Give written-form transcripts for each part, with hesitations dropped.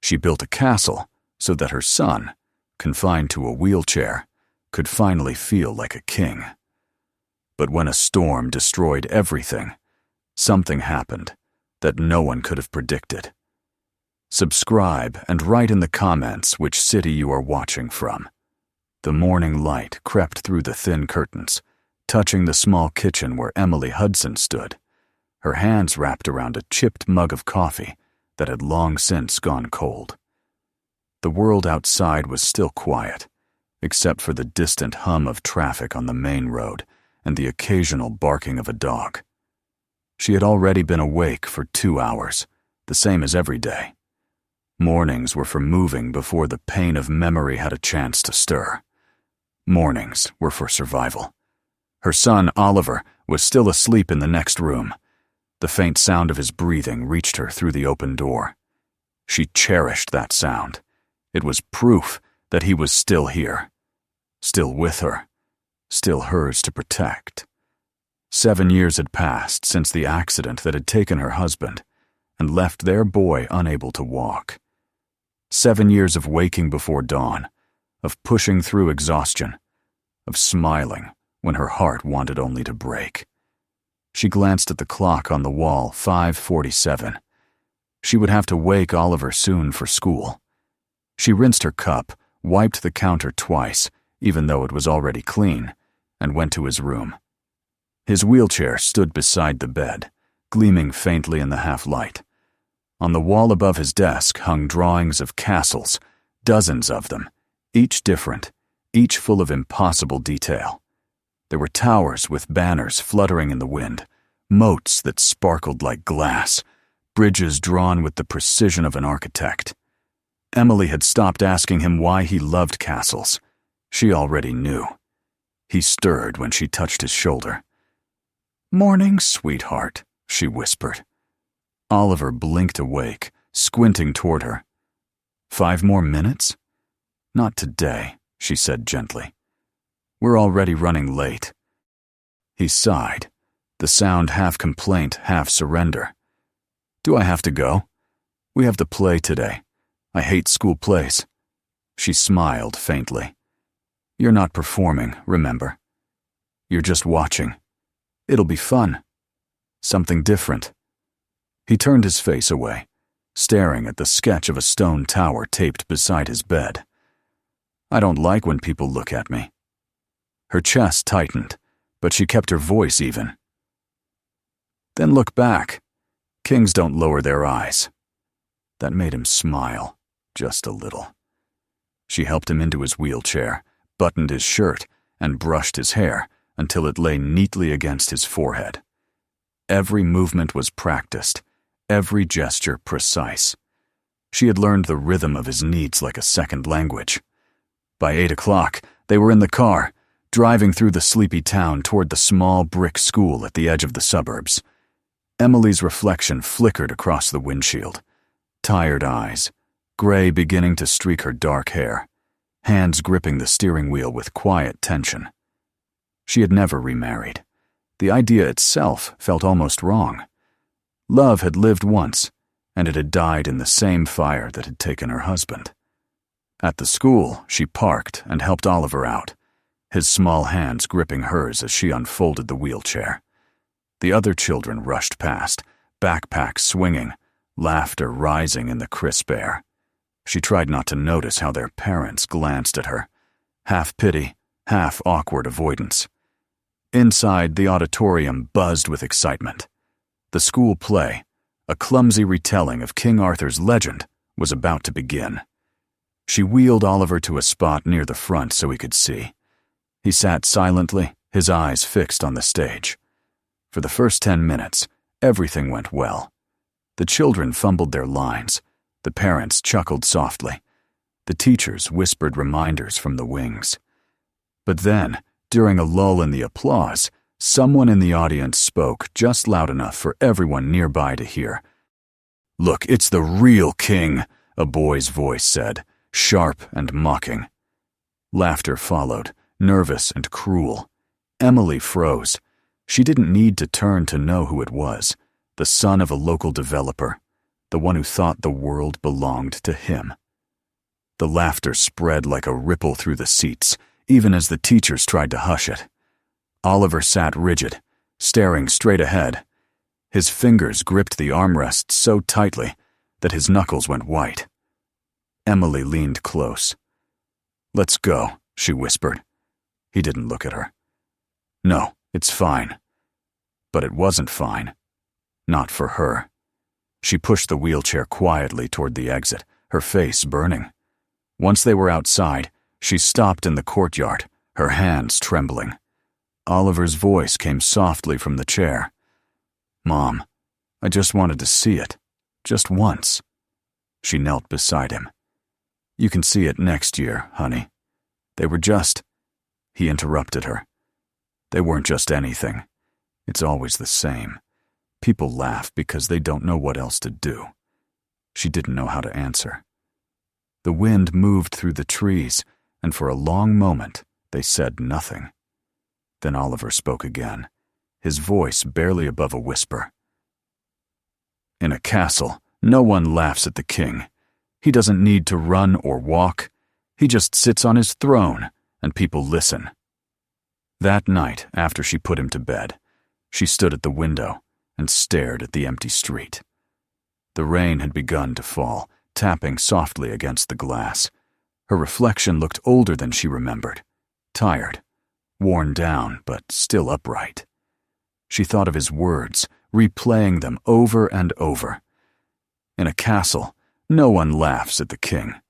She built a castle so that her son, confined to a wheelchair, could finally feel like a king. But when a storm destroyed everything, something happened that no one could have predicted. Subscribe and write in the comments which city you are watching from. The morning light crept through the thin curtains, touching the small kitchen where Emily Hudson stood, her hands wrapped around a chipped mug of coffee that had long since gone cold. The world outside was still quiet, except for the distant hum of traffic on the main road and the occasional barking of a dog. She had already been awake for 2 hours, the same as every day. Mornings were for moving before the pain of memory had a chance to stir. Mornings were for survival. Her son, Oliver, was still asleep in the next room. The faint sound of his breathing reached her through the open door. She cherished that sound. It was proof that he was still here, still with her, still hers to protect. 7 years had passed since the accident that had taken her husband and left their boy unable to walk. 7 years of waking before dawn, of pushing through exhaustion, of smiling when her heart wanted only to break. She glanced at the clock on the wall, 5:47. She would have to wake Oliver soon for school. She rinsed her cup, wiped the counter twice, even though it was already clean, and went to his room. His wheelchair stood beside the bed, gleaming faintly in the half-light. On the wall above his desk hung drawings of castles, dozens of them, each different, each full of impossible detail. There were towers with banners fluttering in the wind, moats that sparkled like glass, bridges drawn with the precision of an architect. Emily had stopped asking him why he loved castles. She already knew. He stirred when she touched his shoulder. "Morning, sweetheart," she whispered. Oliver blinked awake, squinting toward her. 5 more minutes? "Not today," she said gently. "We're already running late." He sighed, the sound half complaint, half surrender. "Do I have to go? We have the play today. I hate school plays." She smiled faintly. "You're not performing, remember? You're just watching. It'll be fun. Something different." He turned his face away, staring at the sketch of a stone tower taped beside his bed. "I don't like when people look at me." Her chest tightened, but she kept her voice even. "Then look back. Kings don't lower their eyes." That made him smile, just a little. She helped him into his wheelchair, buttoned his shirt, and brushed his hair until it lay neatly against his forehead. Every movement was practiced, every gesture precise. She had learned the rhythm of his needs like a second language. By 8 o'clock, they were in the car, driving through the sleepy town toward the small brick school at the edge of the suburbs. Emily's reflection flickered across the windshield. Tired eyes, gray beginning to streak her dark hair, hands gripping the steering wheel with quiet tension. She had never remarried. The idea itself felt almost wrong. Love had lived once, and it had died in the same fire that had taken her husband. At the school, she parked and helped Oliver out, his small hands gripping hers as she unfolded the wheelchair. The other children rushed past, backpacks swinging, laughter rising in the crisp air. She tried not to notice how their parents glanced at her, half pity, half awkward avoidance. Inside, the auditorium buzzed with excitement. The school play, a clumsy retelling of King Arthur's legend, was about to begin. She wheeled Oliver to a spot near the front so he could see. He sat silently, his eyes fixed on the stage. For the first 10 minutes, everything went well. The children fumbled their lines. The parents chuckled softly. The teachers whispered reminders from the wings. But then, during a lull in the applause, someone in the audience spoke just loud enough for everyone nearby to hear. "Look, it's the real king," a boy's voice said, sharp and mocking. Laughter followed, nervous and cruel. Emily froze. She didn't need to turn to know who it was. The son of a local developer. the one who thought the world belonged to him. The laughter spread like a ripple through the seats, even as the teachers tried to hush it. Oliver sat rigid, staring straight ahead. His fingers gripped the armrests so tightly that his knuckles went white. Emily leaned close. "Let's go," she whispered. He didn't look at her. "No, it's fine." But it wasn't fine. Not for her. She pushed the wheelchair quietly toward the exit, her face burning. Once they were outside, she stopped in the courtyard, her hands trembling. Oliver's voice came softly from the chair. "Mom, I just wanted to see it. Just once." She knelt beside him. "You can see it next year, honey. They were just—" He interrupted her. "They weren't just anything. It's always the same. People laugh because they don't know what else to do." She didn't know how to answer. The wind moved through the trees, and for a long moment they said nothing. Then Oliver spoke again, his voice barely above a whisper. "In a castle, no one laughs at the king. He doesn't need to run or walk. He just sits on his throne, and people listen." That night, after she put him to bed, she stood at the window and stared at the empty street. The rain had begun to fall, tapping softly against the glass. Her reflection looked older than she remembered, tired, worn down, but still upright. She thought of his words, replaying them over and over. In a castle, no one laughs at the king.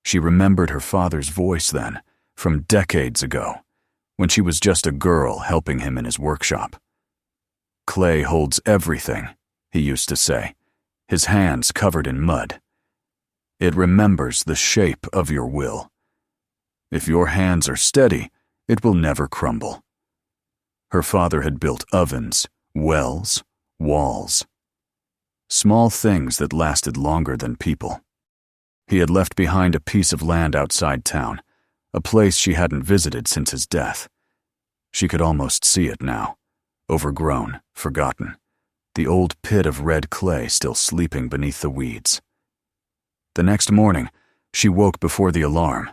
She remembered her father's voice then, from decades ago, when she was just a girl helping him in his workshop. "Clay holds everything," he used to say, his hands covered in mud. "It remembers the shape of your will. If your hands are steady, it will never crumble." Her father had built ovens, wells, walls. Small things that lasted longer than people. He had left behind a piece of land outside town, a place she hadn't visited since his death. She could almost see it now, overgrown, forgotten, the old pit of red clay still sleeping beneath the weeds. The next morning, she woke before the alarm.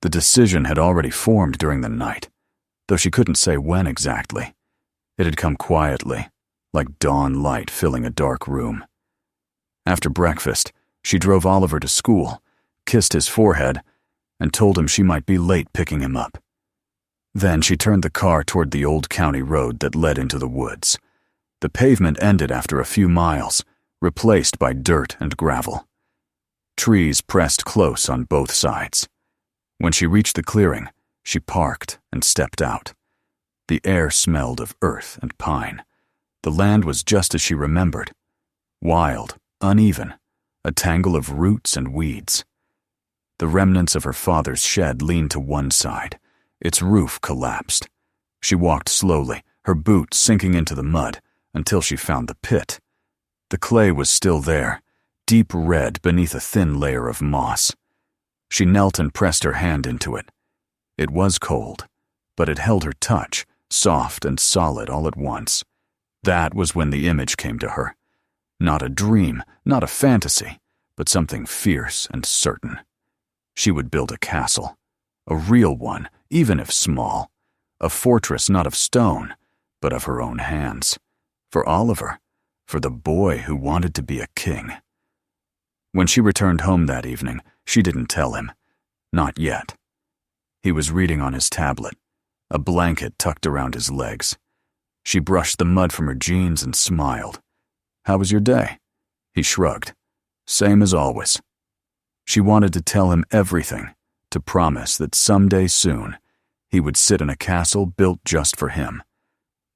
The decision had already formed during the night, though she couldn't say when exactly. It had come quietly, like dawn light filling a dark room. After breakfast, she drove Oliver to school, kissed his forehead, and told him she might be late picking him up. Then she turned the car toward the old county road that led into the woods. The pavement ended after a few miles, replaced by dirt and gravel. Trees pressed close on both sides. When she reached the clearing, she parked and stepped out. The air smelled of earth and pine. The land was just as she remembered. Wild, uneven, a tangle of roots and weeds. The remnants of her father's shed leaned to one side. Its roof collapsed. She walked slowly, her boots sinking into the mud, until she found the pit. The clay was still there, deep red beneath a thin layer of moss. She knelt and pressed her hand into it. It was cold, but it held her touch, soft and solid all at once. That was when the image came to her. Not a dream, not a fantasy, but something fierce and certain. She would build a castle, a real one, even if small, a fortress not of stone, but of her own hands, for Oliver, for the boy who wanted to be a king. When she returned home that evening, she didn't tell him. Not yet. He was reading on his tablet, a blanket tucked around his legs. She brushed the mud from her jeans and smiled. "How was your day?" He shrugged. "Same as always." She wanted to tell him everything, to promise that someday soon he would sit in a castle built just for him.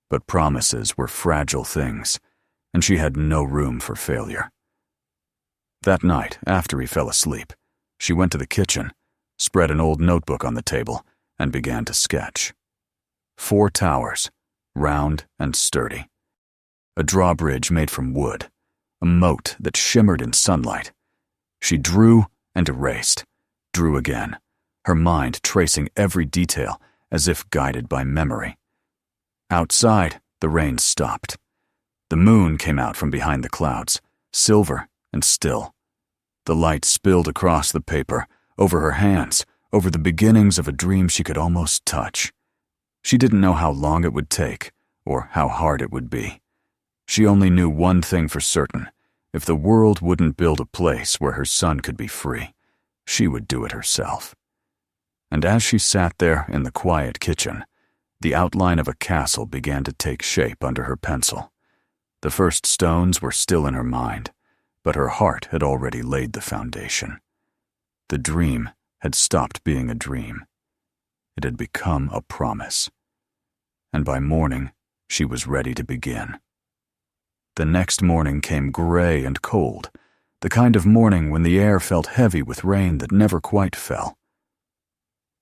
But promises were fragile things, and she had no room for failure. That night, after he fell asleep, she went to the kitchen, spread an old notebook on the table, and began to sketch. 4 towers, round and sturdy. A drawbridge made from wood, a moat that shimmered in sunlight. She drew and erased, drew again, her mind tracing every detail as if guided by memory. Outside, the rain stopped. The moon came out from behind the clouds, silver, and still. The light spilled across the paper, over her hands, over the beginnings of a dream she could almost touch. She didn't know how long it would take, or how hard it would be. She only knew one thing for certain. If the world wouldn't build a place where her son could be free, she would do it herself. And as she sat there in the quiet kitchen, the outline of a castle began to take shape under her pencil. The first stones were still in her mind, but her heart had already laid the foundation. The dream had stopped being a dream. It had become a promise. And by morning, she was ready to begin. The next morning came gray and cold, the kind of morning when the air felt heavy with rain that never quite fell.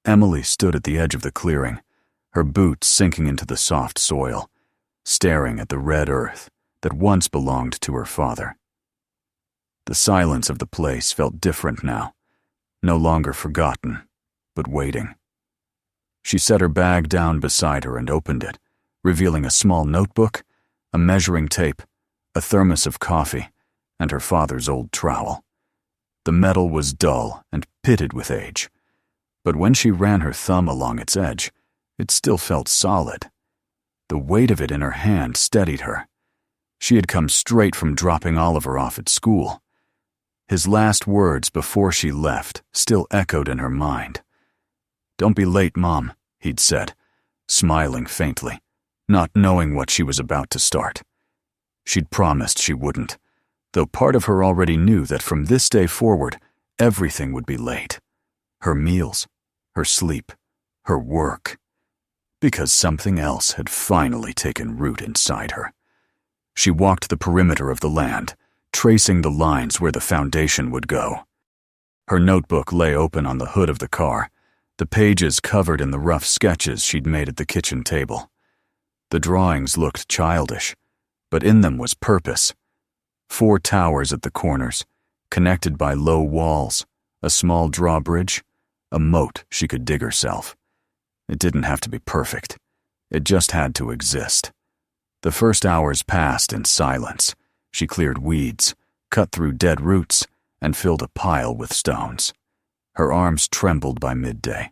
Emily stood at the edge of the clearing, her boots sinking into the soft soil, staring at the red earth that once belonged to her father. The silence of the place felt different now, no longer forgotten, but waiting. She set her bag down beside her and opened it, revealing a small notebook, a measuring tape, a thermos of coffee, and her father's old trowel. The metal was dull and pitted with age, but when she ran her thumb along its edge, it still felt solid. The weight of it in her hand steadied her. She had come straight from dropping Oliver off at school. His last words before she left still echoed in her mind. "Don't be late, Mom," he'd said, smiling faintly, not knowing what she was about to start. She'd promised she wouldn't, though part of her already knew that from this day forward, everything would be late. Her meals, her sleep, her work. Because something else had finally taken root inside her. She walked the perimeter of the land, tracing the lines where the foundation would go. Her notebook lay open on the hood of the car, the pages covered in the rough sketches she'd made at the kitchen table. The drawings looked childish, but in them was purpose. 4 towers at the corners, connected by low walls, a small drawbridge, a moat she could dig herself. It didn't have to be perfect. It just had to exist. The first hours passed in silence. She cleared weeds, cut through dead roots, and filled a pile with stones. Her arms trembled by midday,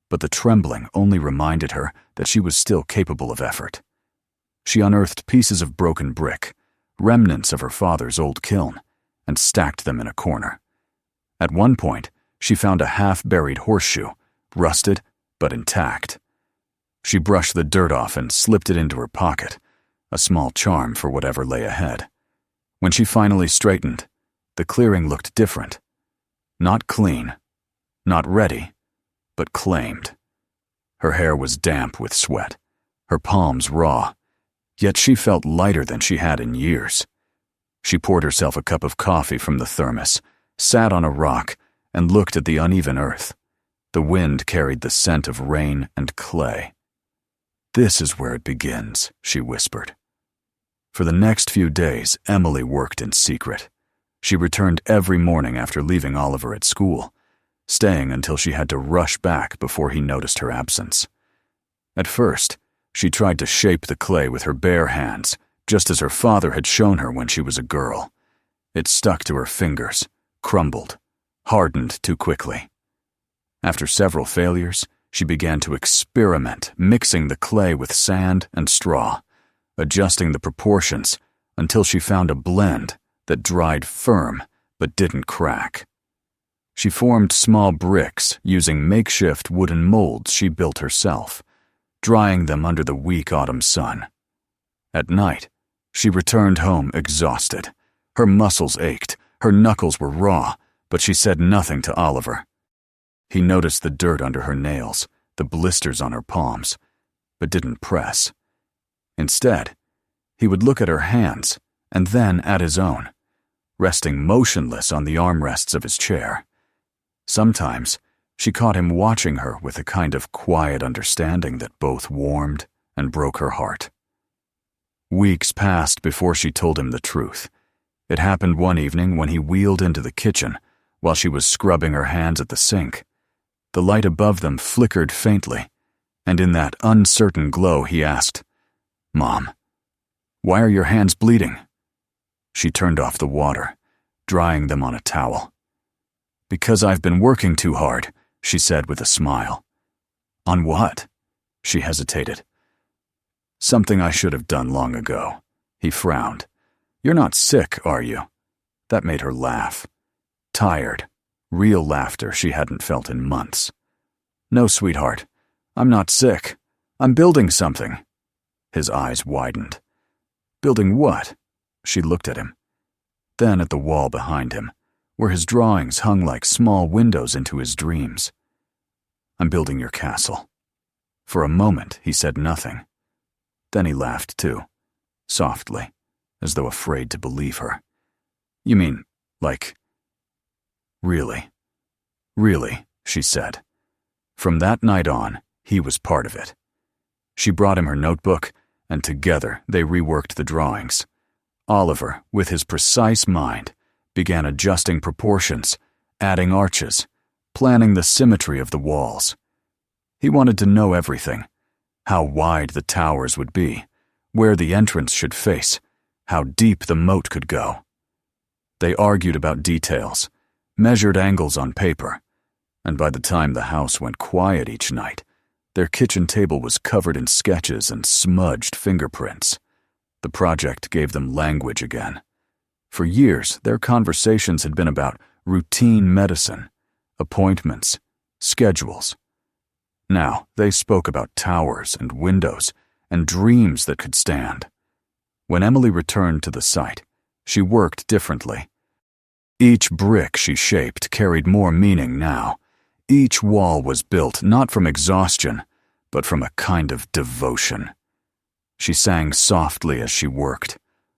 but the trembling only reminded her that she was still capable of effort. She unearthed pieces of broken brick, remnants of her father's old kiln, and stacked them in a corner. At one point, she found a half-buried horseshoe, rusted but intact. She brushed the dirt off and slipped it into her pocket, a small charm for whatever lay ahead. When she finally straightened, the clearing looked different. Not clean, not ready, but claimed. Her hair was damp with sweat, her palms raw, yet she felt lighter than she had in years. She poured herself a cup of coffee from the thermos, sat on a rock, and looked at the uneven earth. The wind carried the scent of rain and clay. "This is where it begins," she whispered. For the next few days, Emily worked in secret. She returned every morning after leaving Oliver at school, staying until she had to rush back before he noticed her absence. At first, she tried to shape the clay with her bare hands, just as her father had shown her when she was a girl. It stuck to her fingers, crumbled, hardened too quickly. After several failures, she began to experiment, mixing the clay with sand and straw, adjusting the proportions until she found a blend that dried firm but didn't crack. She formed small bricks using makeshift wooden molds she built herself, drying them under the weak autumn sun. At night, she returned home exhausted. Her muscles ached, her knuckles were raw, but she said nothing to Oliver. He noticed the dirt under her nails, the blisters on her palms, but didn't press. Instead, he would look at her hands and then at his own, resting motionless on the armrests of his chair. Sometimes, she caught him watching her with a kind of quiet understanding that both warmed and broke her heart. Weeks passed before she told him the truth. It happened one evening when he wheeled into the kitchen while she was scrubbing her hands at the sink. The light above them flickered faintly, and in that uncertain glow he asked, "Mom, why are your hands bleeding?" She turned off the water, drying them on a towel. "Because I've been working too hard," she said with a smile. "On what?" She hesitated. "Something I should have done long ago." He frowned. "You're not sick, are you?" That made her laugh. Tired. Real laughter she hadn't felt in months. "No, sweetheart. I'm not sick. I'm building something." His eyes widened. "Building what?" She looked at him. Then at the wall behind him, where his drawings hung like small windows into his dreams. "I'm building your castle." For a moment he said nothing. Then he laughed too, softly, as though afraid to believe her. "You mean, like..." "Really, really," she said. From that night on, he was part of it. She brought him her notebook, and together they reworked the drawings. Oliver, with his precise mind, began adjusting proportions, adding arches, planning the symmetry of the walls. He wanted to know everything: how wide the towers would be, where the entrance should face, how deep the moat could go. They argued about details, measured angles on paper, and by the time the house went quiet each night, their kitchen table was covered in sketches and smudged fingerprints. The project gave them language again. For years, their conversations had been about routine medicine, appointments, schedules. Now, they spoke about towers and windows and dreams that could stand. When Emily returned to the site, she worked differently. Each brick she shaped carried more meaning now. Each wall was built not from exhaustion, but from a kind of devotion. She sang softly as she worked,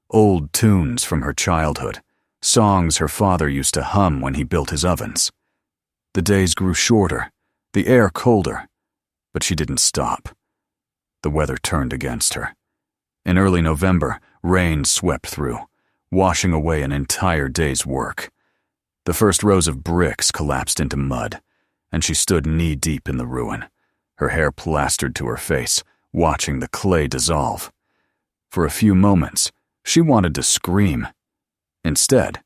old tunes from her childhood, songs her father used to hum when he built his ovens. The days grew shorter, the air colder, but she didn't stop. The weather turned against her. In early November, rain swept through, washing away an entire day's work. The first rows of bricks collapsed into mud, and she stood knee-deep in the ruin, her hair plastered to her face, watching the clay dissolve. For a few moments, she wanted to scream. Instead,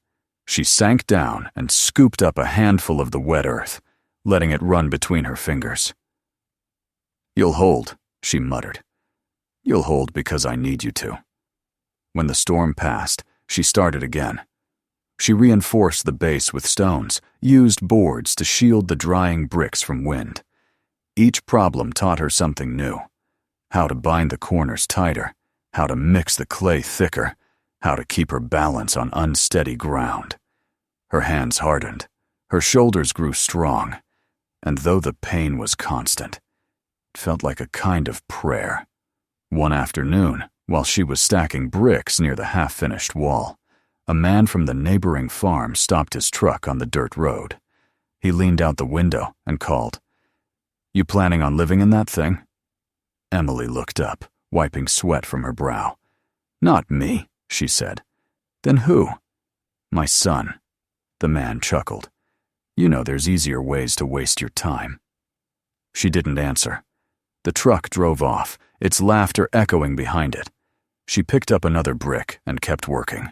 she sank down and scooped up a handful of the wet earth, letting it run between her fingers. "You'll hold," she muttered. "You'll hold because I need you to." When the storm passed, she started again. She reinforced the base with stones, used boards to shield the drying bricks from wind. Each problem taught her something new: how to bind the corners tighter, how to mix the clay thicker, how to keep her balance on unsteady ground. Her hands hardened, her shoulders grew strong, and though the pain was constant, it felt like a kind of prayer. One afternoon, while she was stacking bricks near the half-finished wall, a man from the neighboring farm stopped his truck on the dirt road. He leaned out the window and called, "You planning on living in that thing?" Emily looked up, wiping sweat from her brow. "Not me," she said. "Then who?" "My son." The man chuckled. "You know there's easier ways to waste your time." She didn't answer. The truck drove off, its laughter echoing behind it. She picked up another brick and kept working.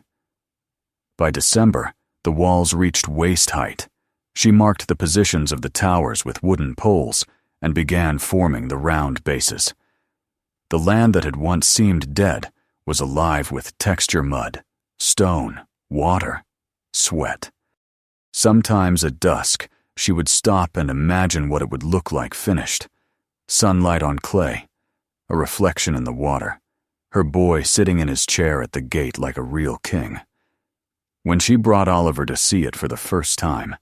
By December, the walls reached waist height. She marked the positions of the towers with wooden poles and began forming the round bases. The land that had once seemed dead was alive with texture mud, stone, water, sweat. Sometimes at dusk, she would stop and imagine what it would look like finished. Sunlight on clay, a reflection in the water, her boy sitting in his chair at the gate like a real king. When she brought Oliver to see it for the first time,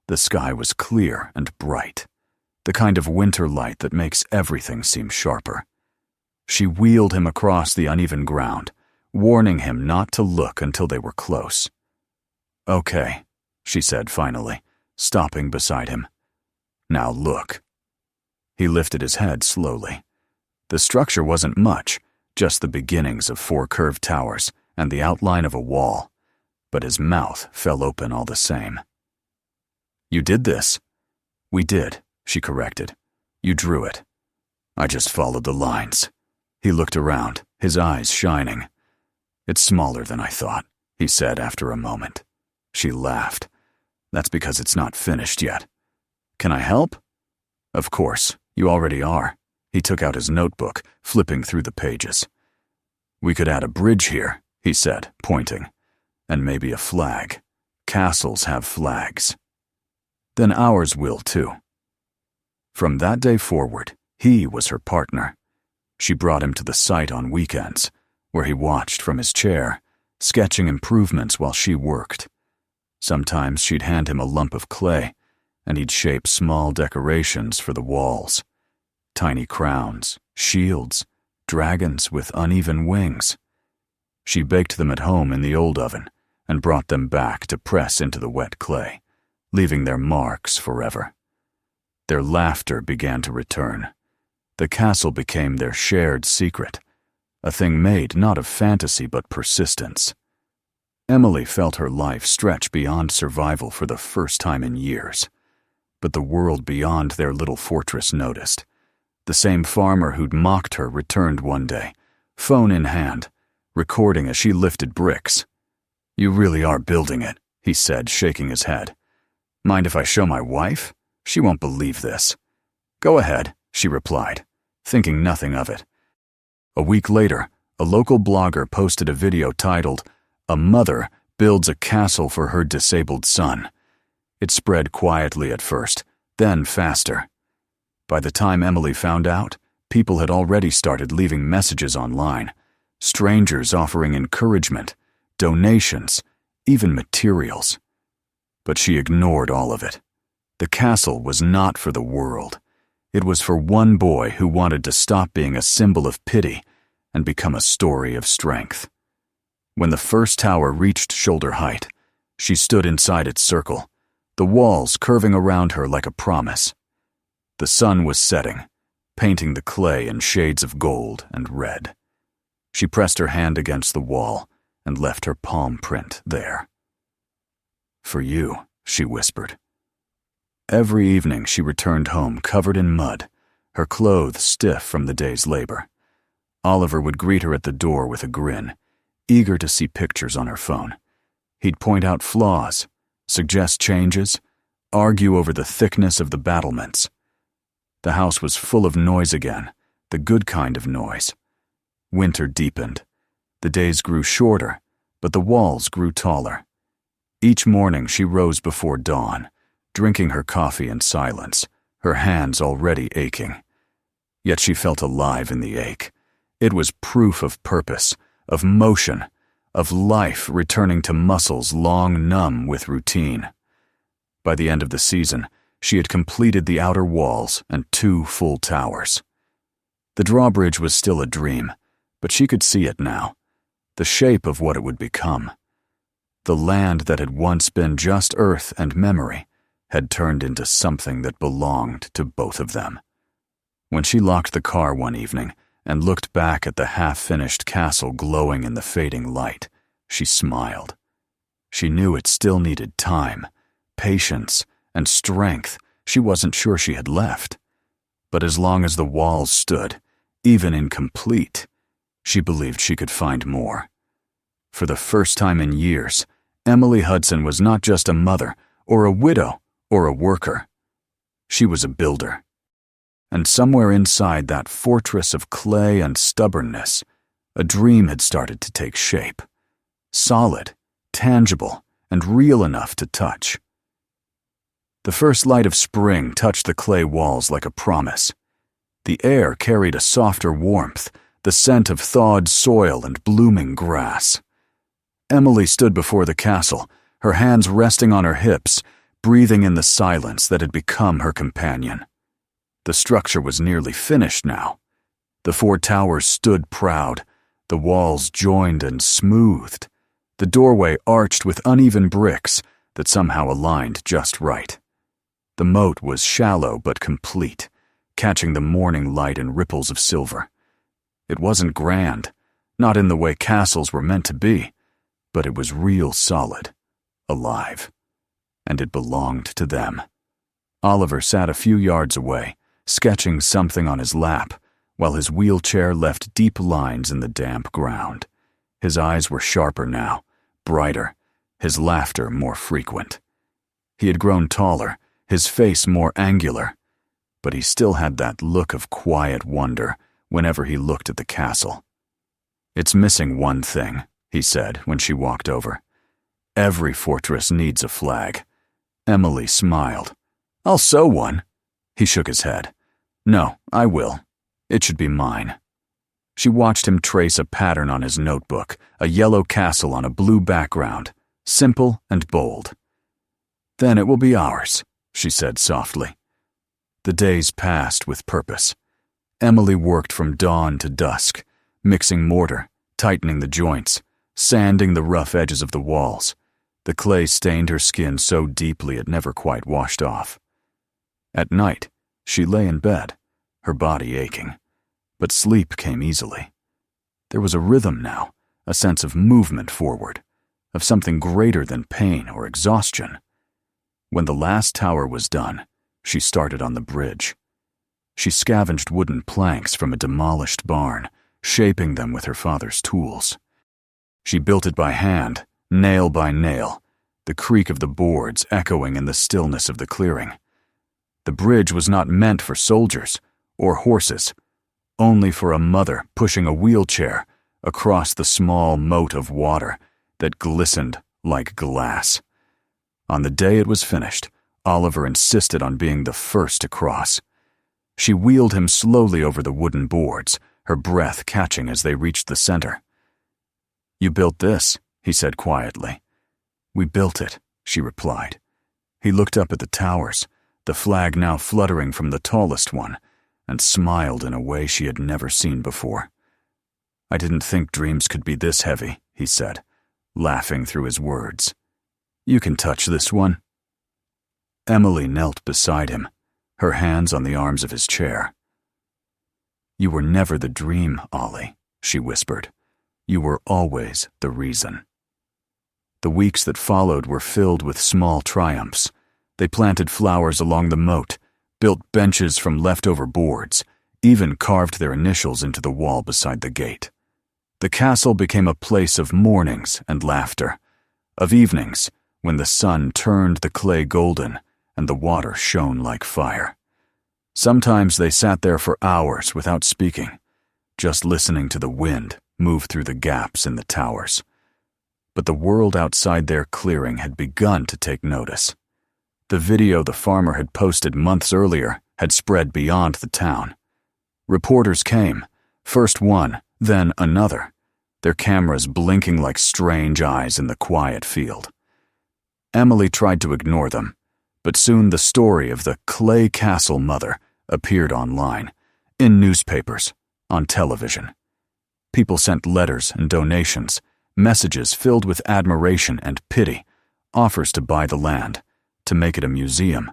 the sky was clear and bright, the kind of winter light that makes everything seem sharper. She wheeled him across the uneven ground, warning him not to look until they were close. "Okay," she said finally, stopping beside him. "Now look." He lifted his head slowly. The structure wasn't much, just the beginnings of 4 curved towers and the outline of a wall, but his mouth fell open all the same. "You did this?" "We did," she corrected. "You drew it. I just followed the lines." He looked around, his eyes shining. "It's smaller than I thought," he said after a moment. She laughed. That's because it's not finished yet. Can I help? Of course, you already are. He took out his notebook, flipping through the pages. We could add a bridge here, he said, pointing. And maybe a flag. Castles have flags. Then ours will too. From that day forward, he was her partner. She brought him to the site on weekends, where he watched from his chair, sketching improvements while she worked. Sometimes she'd hand him a lump of clay, and he'd shape small decorations for the walls. Tiny crowns, shields, dragons with uneven wings. She baked them at home in the old oven and brought them back to press into the wet clay, leaving their marks forever. Their laughter began to return. The castle became their shared secret, a thing made not of fantasy but persistence. Emily felt her life stretch beyond survival for the first time in years. But the world beyond their little fortress noticed. The same farmer who'd mocked her returned one day, phone in hand, recording as she lifted bricks. You really are building it, he said, shaking his head. Mind if I show my wife? She won't believe this. Go ahead, she replied, thinking nothing of it. A week later, a local blogger posted a video titled, "A Mother Builds a Castle for Her Disabled Son." It spread quietly at first, then faster. By the time Emily found out, people had already started leaving messages online, strangers offering encouragement, donations, even materials. But she ignored all of it. The castle was not for the world. It was for one boy who wanted to stop being a symbol of pity and become a story of strength. When the first tower reached shoulder height, she stood inside its circle, the walls curving around her like a promise. The sun was setting, painting the clay in shades of gold and red. She pressed her hand against the wall and left her palm print there. For you, she whispered. Every evening she returned home covered in mud, her clothes stiff from the day's labor. Oliver would greet her at the door with a grin, eager to see pictures on her phone. He'd point out flaws, suggest changes, argue over the thickness of the battlements. The house was full of noise again, the good kind of noise. Winter deepened. The days grew shorter, but the walls grew taller. Each morning she rose before dawn, drinking her coffee in silence, her hands already aching. Yet she felt alive in the ache. It was proof of purpose, of motion, of life returning to muscles long numb with routine. By the end of the season, she had completed the outer walls and 2 full towers. The drawbridge was still a dream, but she could see it now, the shape of what it would become. The land that had once been just earth and memory had turned into something that belonged to both of them. When she locked the car one evening and looked back at the half-finished castle glowing in the fading light, she smiled. She knew it still needed time, patience, and strength she wasn't sure she had left. But as long as the walls stood, even incomplete, she believed she could find more. For the first time in years, Emily Hudson was not just a mother, or a widow, or a worker. She was a builder. And somewhere inside that fortress of clay and stubbornness, a dream had started to take shape. Solid, tangible, and real enough to touch. The first light of spring touched the clay walls like a promise. The air carried a softer warmth, the scent of thawed soil and blooming grass. Emily stood before the castle, her hands resting on her hips, breathing in the silence that had become her companion. The structure was nearly finished now. The 4 towers stood proud, the walls joined and smoothed, the doorway arched with uneven bricks that somehow aligned just right. The moat was shallow but complete, catching the morning light in ripples of silver. It wasn't grand, not in the way castles were meant to be, but it was real solid, alive. And it belonged to them. Oliver sat a few yards away, sketching something on his lap, while his wheelchair left deep lines in the damp ground. His eyes were sharper now, brighter, his laughter more frequent. He had grown taller, his face more angular, but he still had that look of quiet wonder whenever he looked at the castle. "It's missing one thing," he said when she walked over. "Every fortress needs a flag." Emily smiled. "I'll sew one." He shook his head. "No, I will. It should be mine." She watched him trace a pattern on his notebook, a yellow castle on a blue background, simple and bold. "Then it will be ours," she said softly. The days passed with purpose. Emily worked from dawn to dusk, mixing mortar, tightening the joints, sanding the rough edges of the walls. The clay stained her skin so deeply it never quite washed off. At night, she lay in bed, her body aching, but sleep came easily. There was a rhythm now, a sense of movement forward, of something greater than pain or exhaustion. When the last tower was done, she started on the bridge. She scavenged wooden planks from a demolished barn, shaping them with her father's tools. She built it by hand, nail by nail, the creak of the boards echoing in the stillness of the clearing. The bridge was not meant for soldiers or horses, only for a mother pushing a wheelchair across the small moat of water that glistened like glass. On the day it was finished, Oliver insisted on being the first to cross. She wheeled him slowly over the wooden boards, her breath catching as they reached the center. "You built this," he said quietly. "We built it," she replied. He looked up at the towers, the flag now fluttering from the tallest one, and smiled in a way she had never seen before. "I didn't think dreams could be this heavy," he said, laughing through his words. "You can touch this one." Emily knelt beside him, her hands on the arms of his chair. "You were never the dream, Ollie," she whispered. "You were always the reason." The weeks that followed were filled with small triumphs. They planted flowers along the moat, built benches from leftover boards, even carved their initials into the wall beside the gate. The castle became a place of mornings and laughter, of evenings when the sun turned the clay golden and the water shone like fire. Sometimes they sat there for hours without speaking, just listening to the wind move through the gaps in the towers. But the world outside their clearing had begun to take notice. The video the farmer had posted months earlier had spread beyond the town. Reporters came, first one, then another, their cameras blinking like strange eyes in the quiet field. Emily tried to ignore them, but soon the story of the Clay Castle mother appeared online, in newspapers, on television. People sent letters and donations, messages filled with admiration and pity, offers to buy the land, to make it a museum,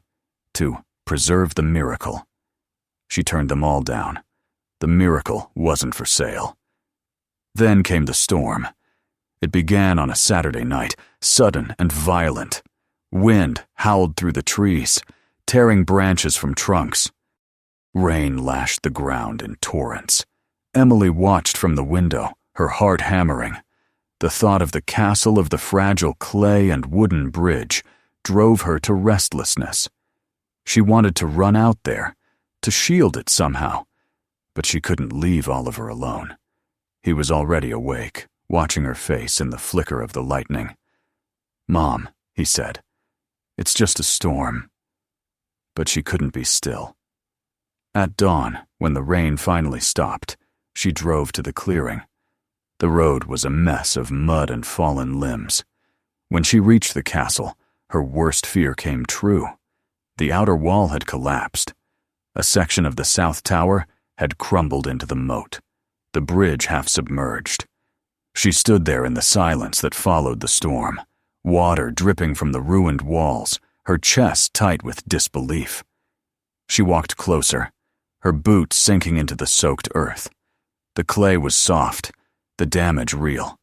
to preserve the miracle. She turned them all down. The miracle wasn't for sale. Then came the storm. It began on a Saturday night, sudden and violent. Wind howled through the trees, tearing branches from trunks. Rain lashed the ground in torrents. Emily watched from the window, her heart hammering. The thought of the castle of the fragile clay and wooden bridge drove her to restlessness. She wanted to run out there, to shield it somehow, but she couldn't leave Oliver alone. He was already awake, watching her face in the flicker of the lightning. "Mom," he said, "it's just a storm." But she couldn't be still. At dawn, when the rain finally stopped, she drove to the clearing. The road was a mess of mud and fallen limbs. When she reached the castle, her worst fear came true. The outer wall had collapsed. A section of the south tower had crumbled into the moat, the bridge half submerged. She stood there in the silence that followed the storm, water dripping from the ruined walls, her chest tight with disbelief. She walked closer, her boots sinking into the soaked earth. The clay was soft, the damage real.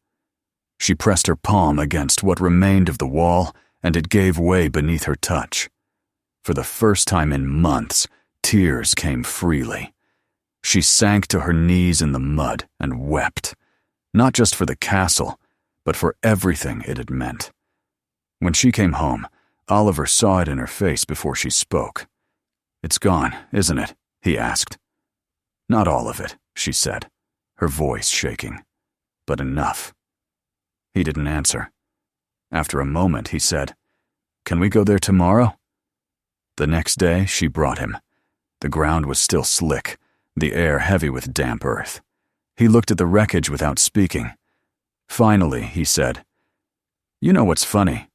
She pressed her palm against what remained of the wall, and it gave way beneath her touch. For the first time in months, tears came freely. She sank to her knees in the mud and wept, not just for the castle, but for everything it had meant. When she came home, Oliver saw it in her face before she spoke. "It's gone, isn't it?" he asked. "Not all of it," she said, her voice shaking, "but enough." He didn't answer. After a moment, he said, "Can we go there tomorrow?" The next day, she brought him. The ground was still slick, the air heavy with damp earth. He looked at the wreckage without speaking. Finally, he said, "You know what's funny?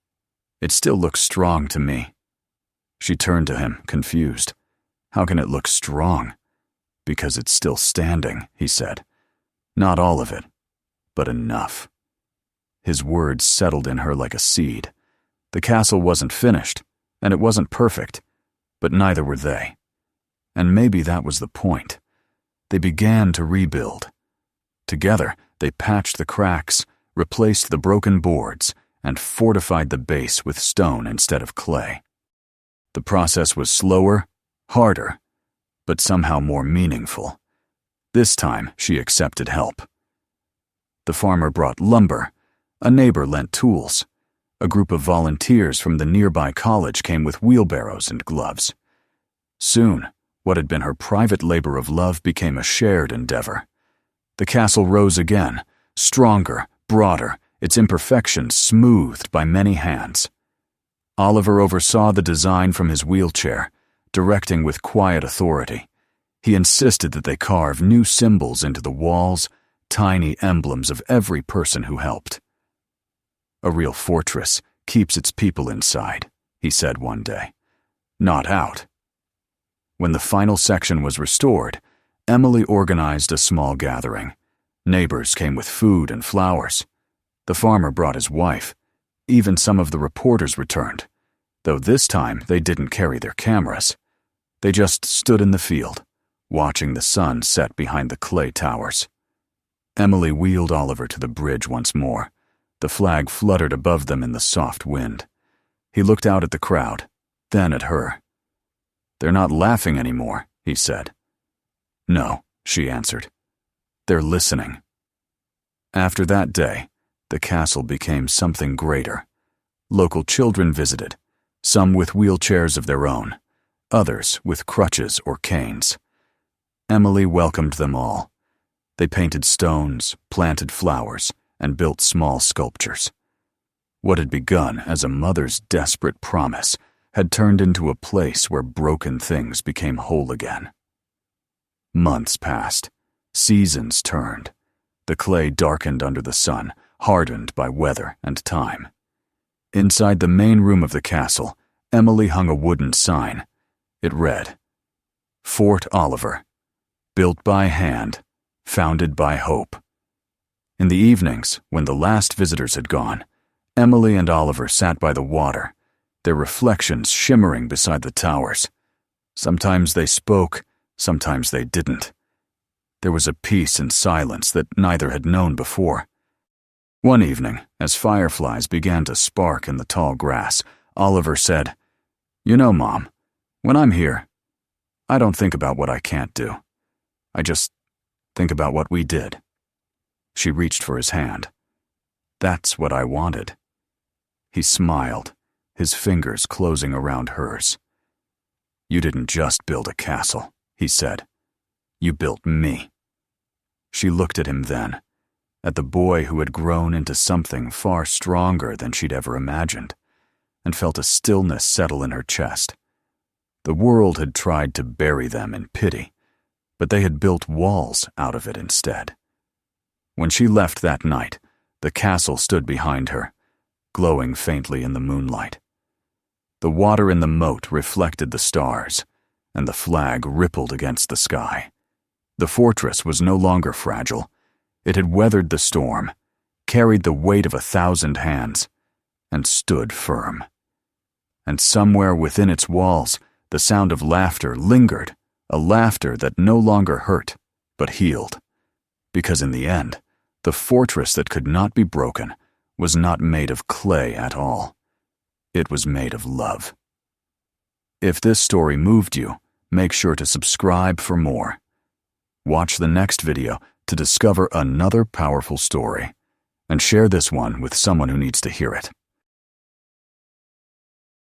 It still looks strong to me." She turned to him, confused. "How can it look strong?" "Because it's still standing," he said. "Not all of it, but enough." His words settled in her like a seed. The castle wasn't finished, and it wasn't perfect, but neither were they. And maybe that was the point. They began to rebuild. Together, they patched the cracks, replaced the broken boards, and fortified the base with stone instead of clay. The process was slower, harder, but somehow more meaningful. This time, she accepted help. The farmer brought lumber. A neighbor lent tools. A group of volunteers from the nearby college came with wheelbarrows and gloves. Soon, what had been her private labor of love became a shared endeavor. The castle rose again, stronger, broader, its imperfections smoothed by many hands. Oliver oversaw the design from his wheelchair, directing with quiet authority. He insisted that they carve new symbols into the walls, tiny emblems of every person who helped. "A real fortress keeps its people inside," he said one day, "not out." When the final section was restored, Emily organized a small gathering. Neighbors came with food and flowers. The farmer brought his wife. Even some of the reporters returned, though this time they didn't carry their cameras. They just stood in the field, watching the sun set behind the clay towers. Emily wheeled Oliver to the bridge once more. The flag fluttered above them in the soft wind. He looked out at the crowd, then at her. "They're not laughing anymore," he said. "No," she answered. "They're listening." After that day, the castle became something greater. Local children visited, some with wheelchairs of their own, others with crutches or canes. Emily welcomed them all. They painted stones, planted flowers, and built small sculptures. What had begun as a mother's desperate promise had turned into a place where broken things became whole again. Months passed. Seasons turned. The clay darkened under the sun, hardened by weather and time. Inside the main room of the castle, Emily hung a wooden sign. It read, "Fort Oliver, built by hand, founded by hope." In the evenings, when the last visitors had gone, Emily and Oliver sat by the water, their reflections shimmering beside the towers. Sometimes they spoke, sometimes they didn't. There was a peace and silence that neither had known before. One evening, as fireflies began to spark in the tall grass, Oliver said, "You know, Mom, when I'm here, I don't think about what I can't do. I just think about what we did." She reached for his hand. "That's what I wanted." He smiled, his fingers closing around hers. "You didn't just build a castle," he said. "You built me." She looked at him then, at the boy who had grown into something far stronger than she'd ever imagined, and felt a stillness settle in her chest. The world had tried to bury them in pity, but they had built walls out of it instead. When she left that night, the castle stood behind her, glowing faintly in the moonlight. The water in the moat reflected the stars, and the flag rippled against the sky. The fortress was no longer fragile. It had weathered the storm, carried the weight of 1,000 hands, and stood firm. And somewhere within its walls, the sound of laughter lingered, a laughter that no longer hurt, but healed. Because in the end, the fortress that could not be broken was not made of clay at all. It was made of love. If this story moved you, make sure to subscribe for more. Watch the next video to discover another powerful story, and share this one with someone who needs to hear it.